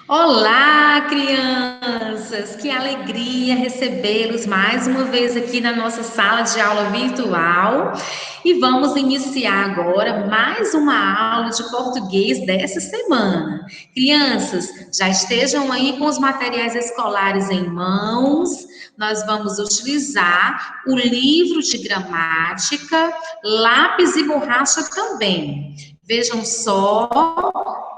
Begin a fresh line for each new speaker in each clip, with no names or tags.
Olá, crianças! Que alegria recebê-los mais uma vez aqui na nossa sala de aula virtual. E vamos iniciar agora mais uma aula de português dessa semana. Crianças, já estejam aí com os materiais escolares em mãos. Nós vamos utilizar o livro de gramática, lápis e borracha também. Vejam só,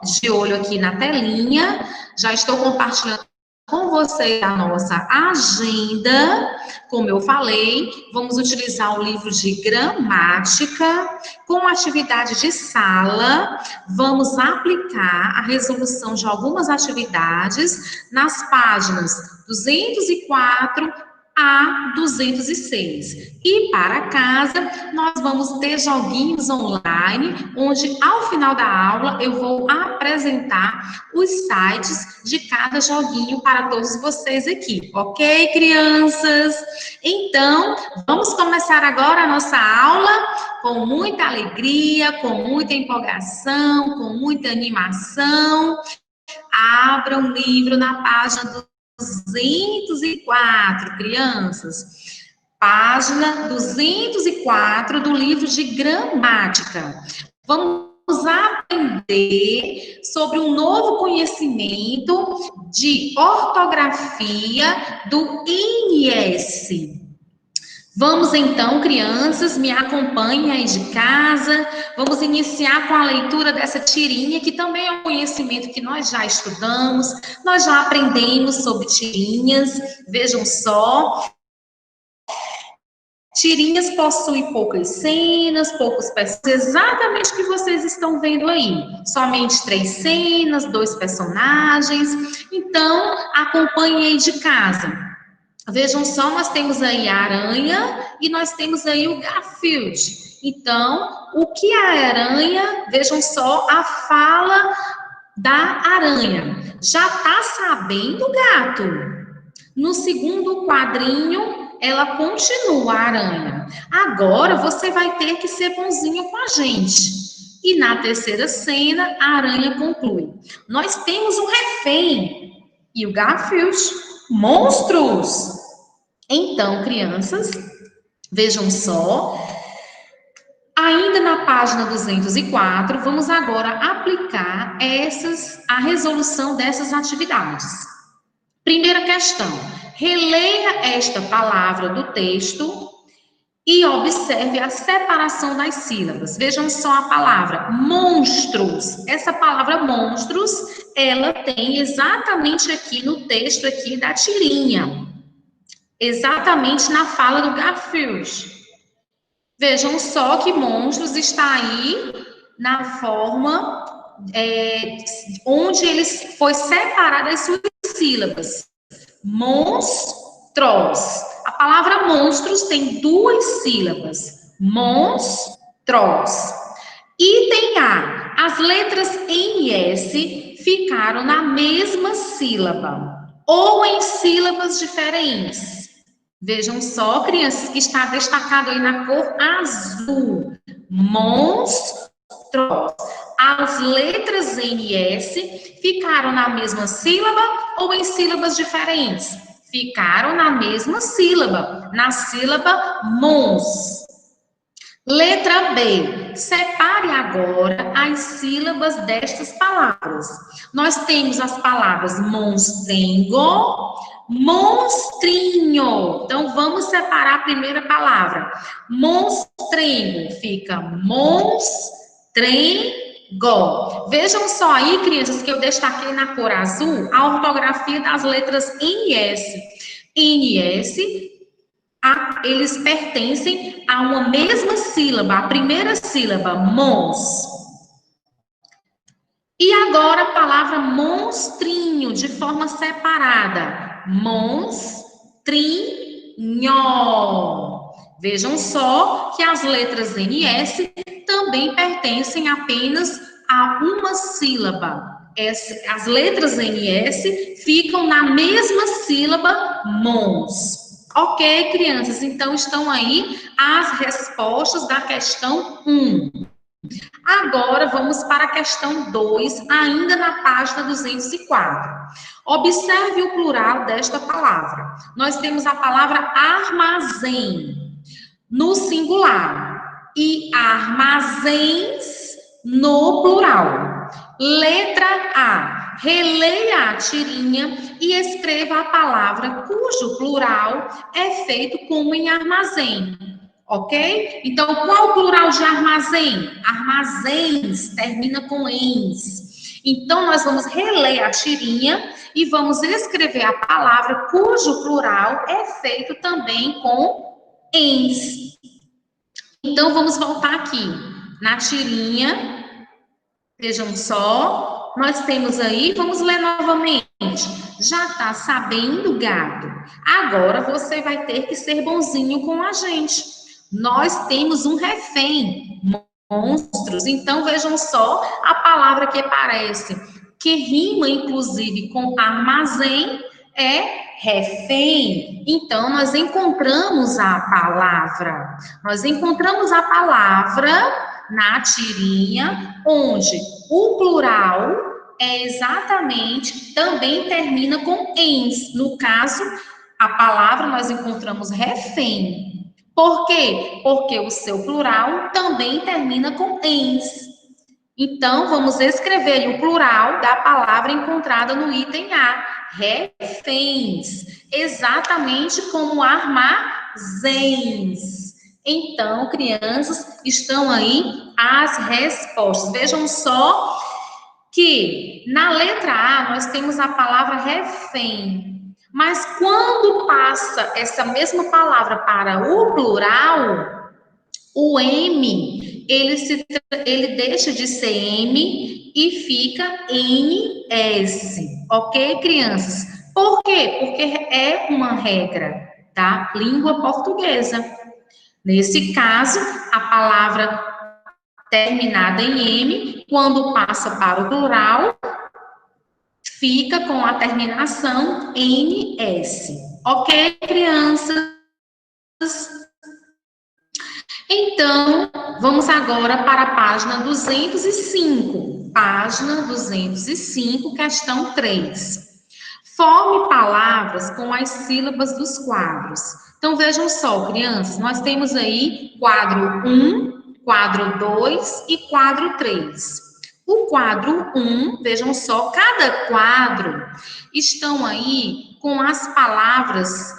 de olho aqui na telinha. Já estou compartilhando com vocês a nossa agenda. Como eu falei, vamos utilizar o livro de gramática com atividade de sala. Vamos aplicar a resolução de algumas atividades nas páginas 204 a 206. E para casa, nós vamos ter joguinhos online, onde ao final da aula eu vou apresentar os sites de cada joguinho para todos vocês aqui, ok, crianças? Então, vamos começar agora a nossa aula com muita alegria, com muita empolgação, com muita animação. Abra um livro na página 204, crianças. Página 204 do livro de gramática. Vamos aprender sobre um novo conhecimento de ortografia do INS. Vamos então, crianças, me acompanhem aí de casa. Vamos iniciar com a leitura dessa tirinha, que também é um conhecimento que nós já estudamos, nós já aprendemos sobre tirinhas. Vejam só. Tirinhas possuem poucas cenas, poucos personagens, exatamente o que vocês estão vendo aí. Somente 3 cenas, 2 personagens. Então, acompanhem aí de casa. Vejam só, nós temos aí a aranha e nós temos aí o Garfield. Então, o que é a aranha? Vejam só a fala da aranha. Já tá sabendo, gato? No segundo quadrinho, ela continua, a aranha. Agora, você vai ter que ser bonzinho com a gente. E na terceira cena, a aranha conclui. Nós temos um refém. E o Garfield, monstros! Então, crianças, vejam só, ainda na página 204, vamos agora aplicar a resolução dessas atividades. Primeira questão, releia esta palavra do texto e observe a separação das sílabas. Vejam só a palavra monstros. Essa palavra monstros, ela tem exatamente aqui no texto aqui da tirinha. Exatamente na fala do Garfield. Vejam só que monstros está aí na forma onde ele foi separado as suas sílabas. Monstros. A palavra monstros tem 2 sílabas. Monstros. Item A. As letras N e S ficaram na mesma sílaba ou em sílabas diferentes. Vejam só, crianças, que está destacado aí na cor azul. Monstros. As letras N e S ficaram na mesma sílaba ou em sílabas diferentes? Ficaram na mesma sílaba, na sílaba mons. Letra B. Separe agora as sílabas destas palavras. Nós temos as palavras monstrengo, monstrinho. Então, vamos separar a primeira palavra. Monstrengo fica monstrengo. Vejam só aí, crianças, que eu destaquei na cor azul a ortografia das letras N e S. N e S, eles pertencem a uma mesma sílaba, a primeira sílaba, mons. E agora a palavra monstrinho, de forma separada. Monstrinho. Vejam só que as letras N e S também pertencem apenas a uma sílaba. As letras N e S ficam na mesma sílaba, mons. Ok, crianças? Então, estão aí as respostas da questão 1. Agora, vamos para a questão 2, ainda na página 204. Observe o plural desta palavra. Nós temos a palavra armazém no singular e armazéns no plural. Letra A. Releia a tirinha e escreva a palavra cujo plural é feito como em armazém. Ok? Então, qual o plural de armazém? Armazéns termina com ens. Então, nós vamos reler a tirinha e vamos escrever a palavra cujo plural é feito também com ens. Então, vamos voltar aqui na tirinha. Vejam só, nós temos aí, vamos ler novamente. Já tá sabendo, gado? Agora você vai ter que ser bonzinho com a gente. Nós temos um refém, monstros. Então, vejam só a palavra que aparece, que rima, inclusive, com armazém, é refém. Então, nós encontramos a palavra. Nós encontramos a palavra na tirinha, onde o plural é exatamente, também termina com ens. No caso, a palavra nós encontramos refém. Por quê? Porque o seu plural também termina com ens. Então, vamos escrever o plural da palavra encontrada no item A, reféns, exatamente como armazéns. Então, crianças, estão aí as respostas. Vejam só que na letra A nós temos a palavra refém. Mas quando passa essa mesma palavra para o plural, o M, ele deixa de ser M e fica NS. Ok, crianças? Por quê? Porque é uma regra da língua portuguesa. Nesse caso, a palavra terminada em M, quando passa para o plural, fica com a terminação NS. Ok, crianças? Então, vamos agora para a página 205. Página 205, questão 3. Forme palavras com as sílabas dos quadros. Então, vejam só, crianças, nós temos aí quadro 1, quadro 2 e quadro 3. O quadro 1, vejam só, cada quadro estão aí com as palavras,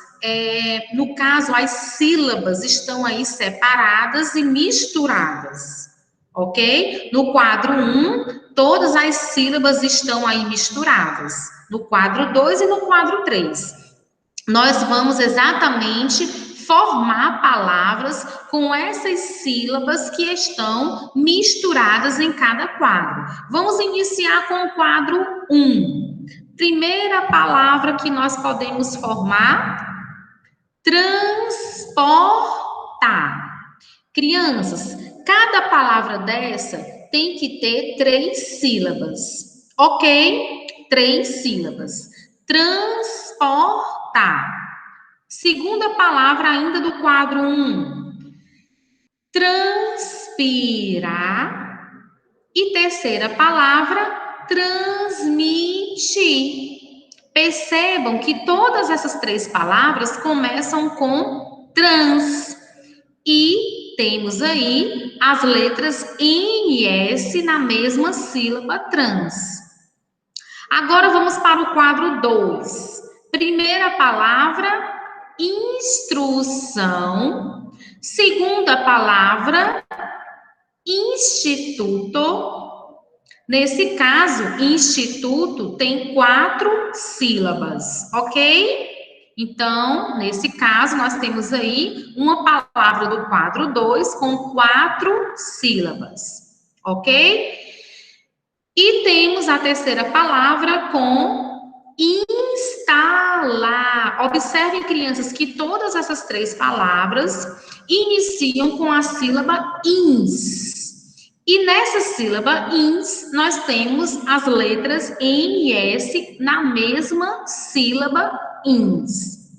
no caso, as sílabas estão aí separadas e misturadas, ok? No quadro 1, todas as sílabas estão aí misturadas. No quadro 2 e no quadro 3. Nós vamos exatamente formar palavras com essas sílabas que estão misturadas em cada quadro. Vamos iniciar com o quadro 1. Primeira palavra que nós podemos formar, transportar. Crianças, cada palavra dessa tem que ter 3 sílabas, ok? 3 sílabas. Transportar. Segunda palavra ainda do quadro 1. Transpirar. E terceira palavra, transmitir. Percebam que todas essas 3 palavras começam com trans. E temos aí as letras N e S na mesma sílaba trans. Agora vamos para o quadro 2. Primeira palavra, instrução. Segunda palavra, instituto. Nesse caso, instituto tem 4 sílabas, ok? Então, nesse caso, nós temos aí uma palavra do quadro 2 com 4 sílabas, ok? E temos a terceira palavra com instalar. Observem, crianças, que todas essas 3 palavras iniciam com a sílaba ins. E nessa sílaba ins, nós temos as letras N e S na mesma sílaba ins.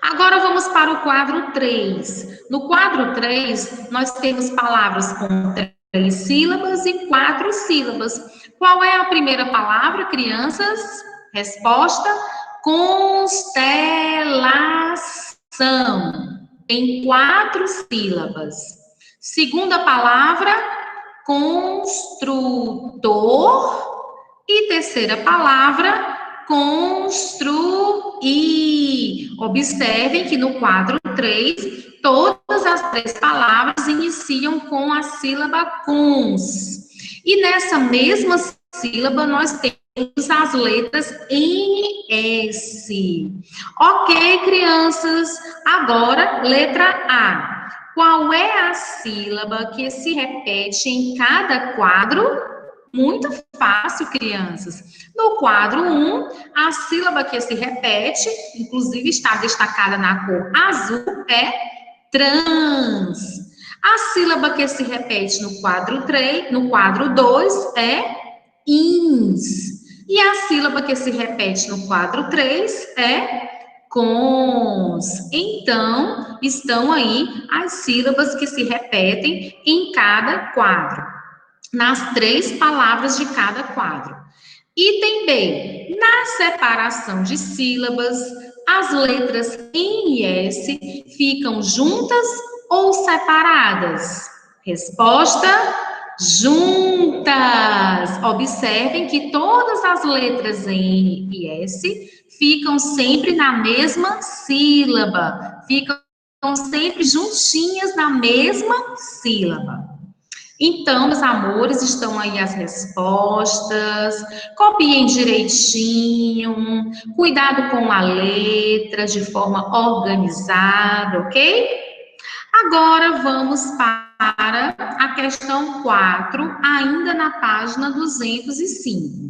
Agora vamos para o quadro 3. No quadro 3, nós temos palavras com 3 sílabas e 4 sílabas. Qual é a primeira palavra, crianças? Resposta: constelação. Tem 4 sílabas. Segunda palavra, construtor. E terceira palavra, construir. Observem que no quadro 3, todas as 3 palavras iniciam com a sílaba cons. E nessa mesma sílaba, nós temos as letras NS. Ok, crianças? Agora, letra A. Qual é a sílaba que se repete em cada quadro? Muito fácil, crianças. No quadro 1, a sílaba que se repete, inclusive está destacada na cor azul, é trans. A sílaba que se repete no quadro 3, no quadro 2 é ins. E a sílaba que se repete no quadro 3 é cons. Então, estão aí as sílabas que se repetem em cada quadro, nas 3 palavras de cada quadro. Item B. Na separação de sílabas, as letras N e S ficam juntas ou separadas? Resposta: juntas. Observem que todas as letras N e S ficam sempre na mesma sílaba, ficam sempre juntinhas na mesma sílaba. Então, meus amores, estão aí as respostas. Copiem direitinho. Cuidado com a letra, de forma organizada, ok? Agora, vamos para a questão 4, ainda na página 205.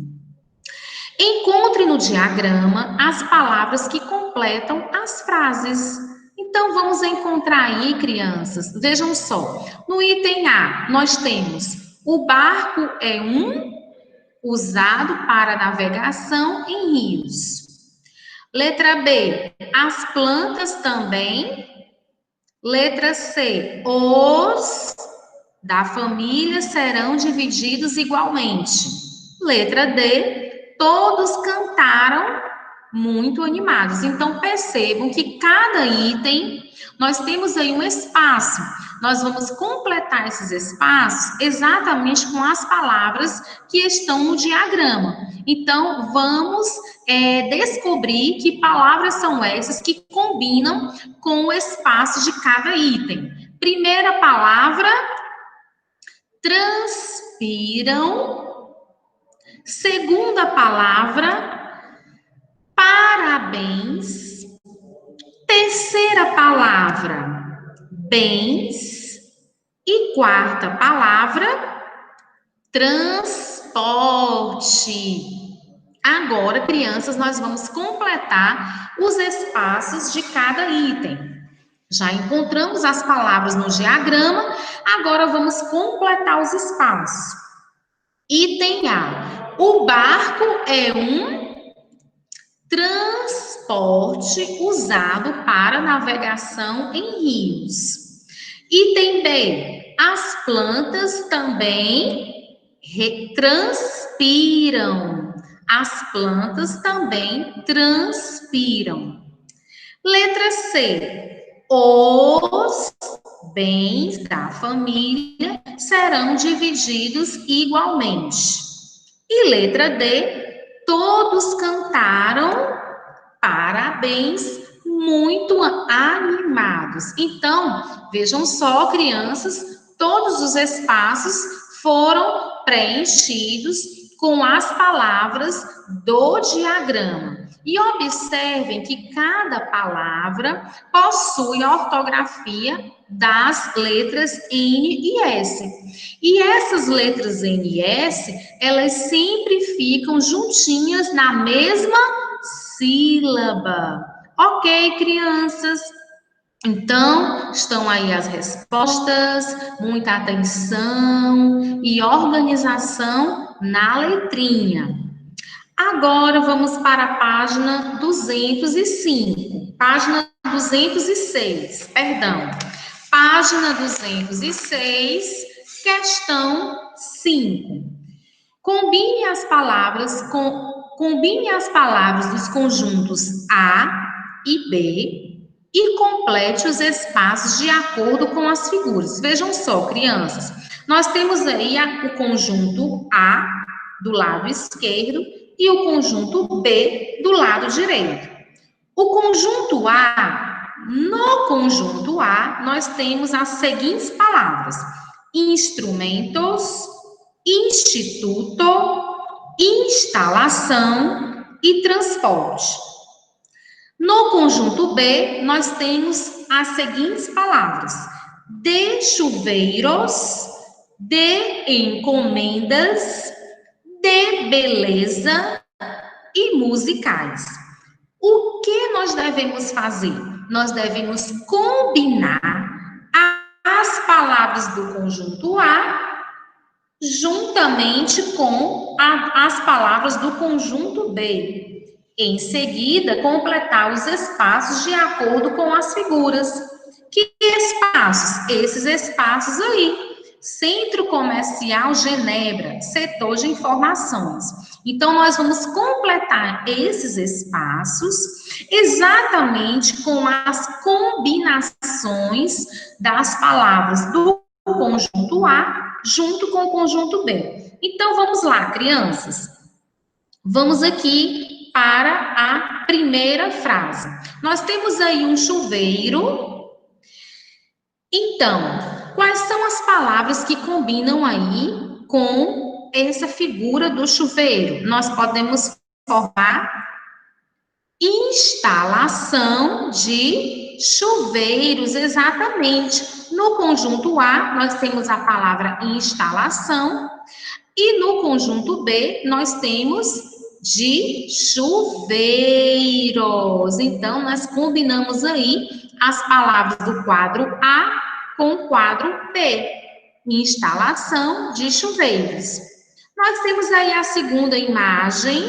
Encontre no diagrama as palavras que completam as frases. Então, vamos encontrar aí, crianças. Vejam só. No item A, nós temos: o barco é usado para navegação em rios. Letra B, as plantas também. Letra C, os da família serão divididos igualmente. Letra D, todos cantaram muito animados. Então, percebam que cada item, nós temos aí um espaço. Nós vamos completar esses espaços exatamente com as palavras que estão no diagrama. Então, vamos descobrir que palavras são essas que combinam com o espaço de cada item. Primeira palavra, transpiram. Segunda palavra, parabéns. Terceira palavra, bens. E quarta palavra, transporte. Agora, crianças, nós vamos completar os espaços de cada item. Já encontramos as palavras no diagrama, agora vamos completar os espaços. Item A, o barco é transporte usado para navegação em rios. Item B, as plantas também transpiram. As plantas também transpiram. Letra C, os bens da família serão divididos igualmente. E letra D, todos cantaram parabéns muito animados. Então, vejam só, crianças, todos os espaços foram preenchidos com as palavras do diagrama. E observem que cada palavra possui a ortografia das letras N e S. E essas letras N e S, elas sempre ficam juntinhas na mesma sílaba. Ok, crianças? Então, estão aí as respostas, muita atenção e organização na letrinha. Agora, vamos para a página 205. Página 206, perdão. Página 206, Questão 5. Combine as palavras dos conjuntos A e B e complete os espaços de acordo com as figuras. Vejam só, crianças, nós temos aí o conjunto A do lado esquerdo e o conjunto B do lado direito. O conjunto A, no conjunto A, nós temos as seguintes palavras: instrumentos, instituto, instalação e transporte. No conjunto B, nós temos as seguintes palavras: de chuveiros, de encomendas, de beleza e musicais. O que nós devemos fazer? Nós devemos combinar as palavras do conjunto A juntamente com as palavras do conjunto B. Em seguida, completar os espaços de acordo com as figuras. Que espaços? Esses espaços aí. Centro Comercial Genebra, setor de informações. Então, nós vamos completar esses espaços exatamente com as combinações das palavras do conjunto A junto com o conjunto B. Então, vamos lá, crianças. Vamos aqui para a primeira frase. Nós temos aí um chuveiro. Então, quais são as palavras que combinam aí com essa figura do chuveiro? Nós podemos formar instalação de chuveiros, exatamente. No conjunto A, nós temos a palavra instalação e no conjunto B, nós temos de chuveiros. Então, nós combinamos aí as palavras do quadro A com o quadro B, instalação de chuveiros. Nós temos aí a segunda imagem,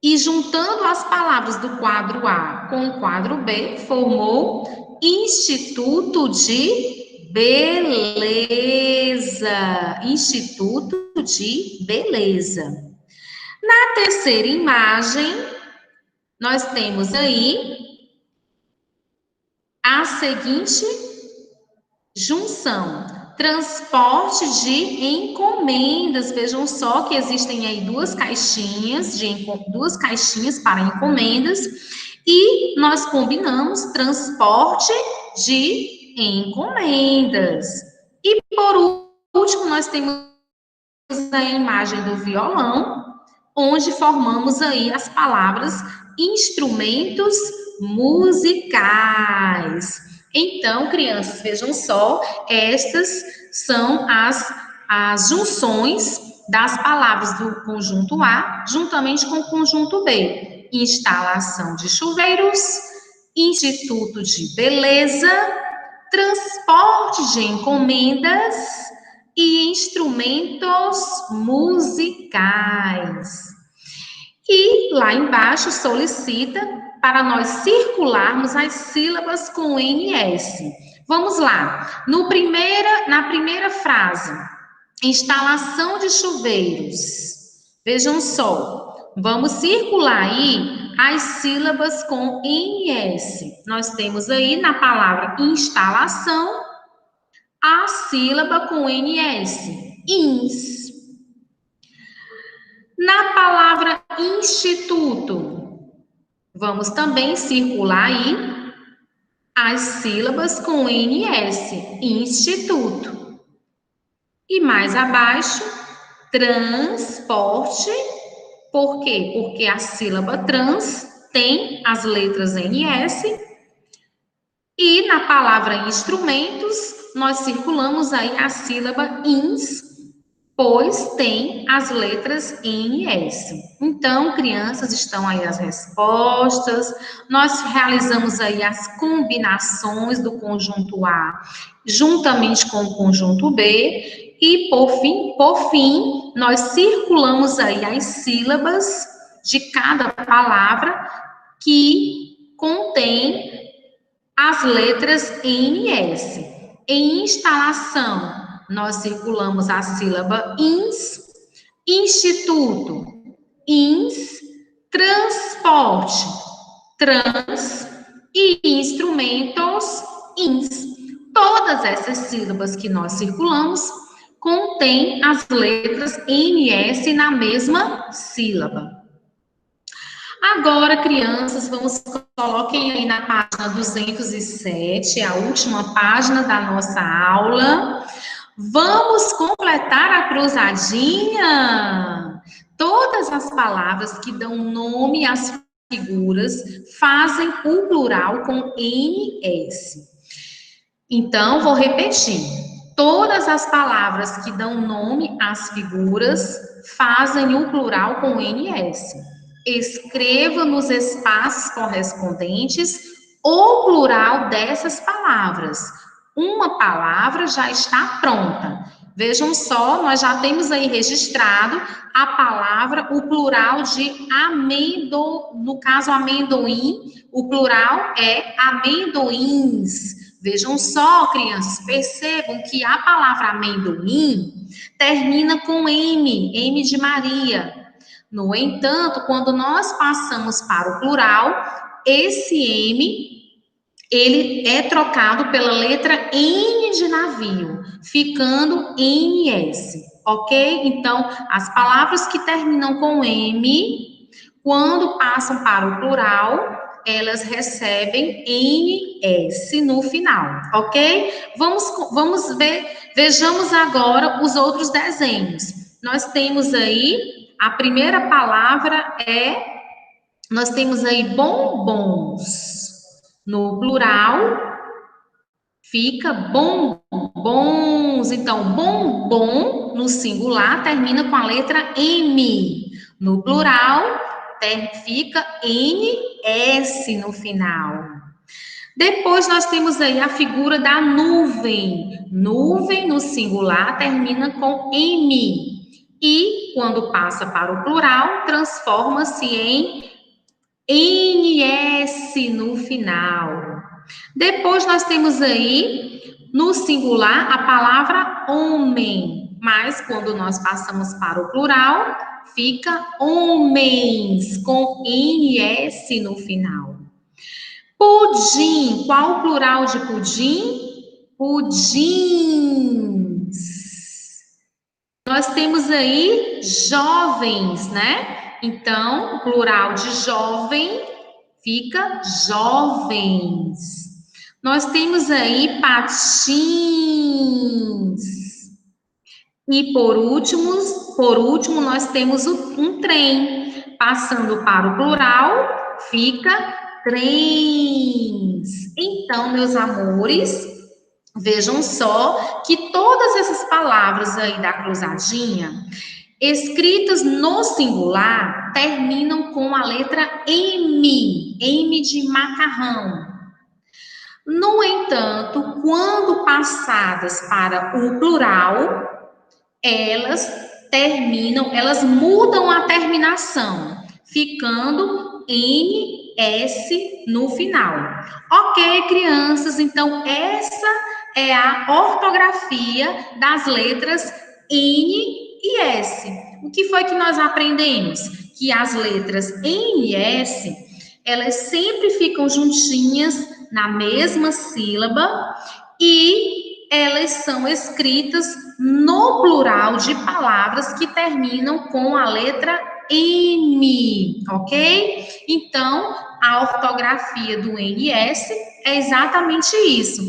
e juntando as palavras do quadro A com o quadro B, formou Instituto de Beleza. Instituto de Beleza. Na terceira imagem, nós temos aí a seguinte junção: transporte de encomendas. Vejam só que existem aí duas caixinhas para encomendas e nós combinamos transporte de encomendas. E por último, nós temos a imagem do violão, onde formamos aí as palavras instrumentos musicais. Então, crianças, vejam só, estas são as junções das palavras do conjunto A, juntamente com o conjunto B. Instalação de chuveiros, instituto de beleza, transporte de encomendas e instrumentos musicais. E lá embaixo solicita para nós circularmos as sílabas com NS. Vamos lá. Na primeira frase, instalação de chuveiros. Vejam só, vamos circular aí as sílabas com NS. Nós temos aí na palavra instalação a sílaba com NS, ins. Na palavra instituto, vamos também circular aí as sílabas com NS, instituto. E mais abaixo, transporte. Por quê? Porque a sílaba trans tem as letras NS. E na palavra instrumentos, nós circulamos aí a sílaba ins, pois tem as letras NS. Então, crianças, estão aí as respostas. Nós realizamos aí as combinações do conjunto A juntamente com o conjunto B. E, por fim, nós circulamos aí as sílabas de cada palavra que contém as letras NS. Em instalação, nós circulamos a sílaba ins. Instituto, ins. Transporte, trans. E instrumentos, ins. Todas essas sílabas que nós circulamos contêm as letras NS na mesma sílaba. Agora, crianças, coloquem aí na página 207, a última página da nossa aula. Vamos completar a cruzadinha. Todas as palavras que dão nome às figuras fazem o plural com NS. Então, vou repetir. Todas as palavras que dão nome às figuras fazem o plural com NS. Escreva nos espaços correspondentes o plural dessas palavras. Uma palavra já está pronta. Vejam só, nós já temos aí registrado a palavra, o plural de no caso amendoim, o plural é amendoins. Vejam só, crianças, percebam que a palavra amendoim termina com M de Maria. No entanto, quando nós passamos para o plural, esse M, ele é trocado pela letra N de navio, ficando NS, ok? Então, as palavras que terminam com M, quando passam para o plural, elas recebem NS no final, ok? Vejamos agora os outros desenhos. Nós temos aí, a primeira palavra nós temos aí bombons. No plural, fica bombons. Então, bombom, no singular, termina com a letra M. No plural, fica NS no final. Depois, nós temos aí a figura da nuvem. Nuvem, no singular, termina com M. E, quando passa para o plural, transforma-se em NS no final. Depois nós temos aí, no singular, a palavra homem. Mas quando nós passamos para o plural, fica homens, com NS no final. Pudim. Qual o plural de pudim? Pudins. Nós temos aí jovens, né? Então, o plural de jovem fica jovens. Nós temos aí patins. E por último, nós temos um trem. Passando para o plural, fica trens. Então, meus amores, vejam só que todas essas palavras aí da cruzadinha, escritas no singular, terminam com a letra M de macarrão. No entanto, quando passadas para o plural, elas mudam a terminação, ficando NS no final. Ok, crianças, então essa é a ortografia das letras N e S. O que foi que nós aprendemos? Que as letras N e S, elas sempre ficam juntinhas na mesma sílaba e elas são escritas no plural de palavras que terminam com a letra M, ok? Então, a ortografia do NS é exatamente isso.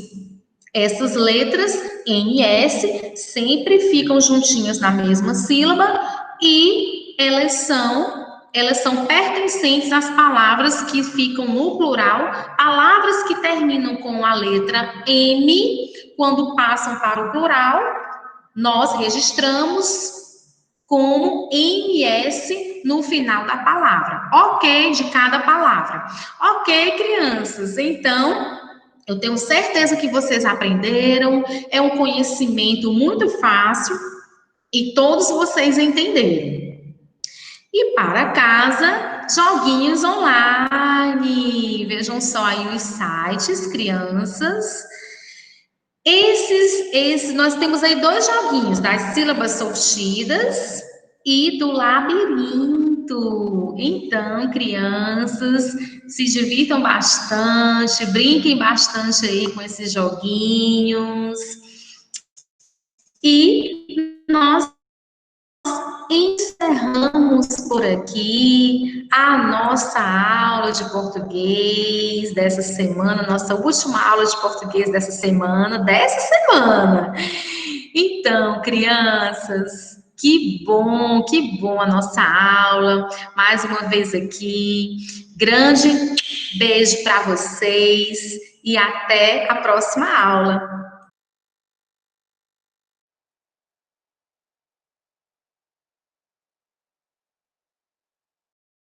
Essas letras NS sempre ficam juntinhas na mesma sílaba e elas são pertencentes às palavras que ficam no plural, palavras que terminam com a letra M, quando passam para o plural, nós registramos como NS no final da palavra, ok? De cada palavra. Ok, crianças? Então, eu tenho certeza que vocês aprenderam, é um conhecimento muito fácil e todos vocês entenderam. E para casa, joguinhos online. Vejam só aí os sites, crianças. Nós temos aí dois joguinhos, das sílabas sortidas e do labirinto. Então, crianças, se divirtam bastante, brinquem bastante aí com esses joguinhos. E nós encerramos por aqui a nossa aula de português dessa semana, nossa última aula de português dessa semana. Então, crianças, que bom a nossa aula, mais uma vez aqui. Grande beijo para vocês e até a próxima aula.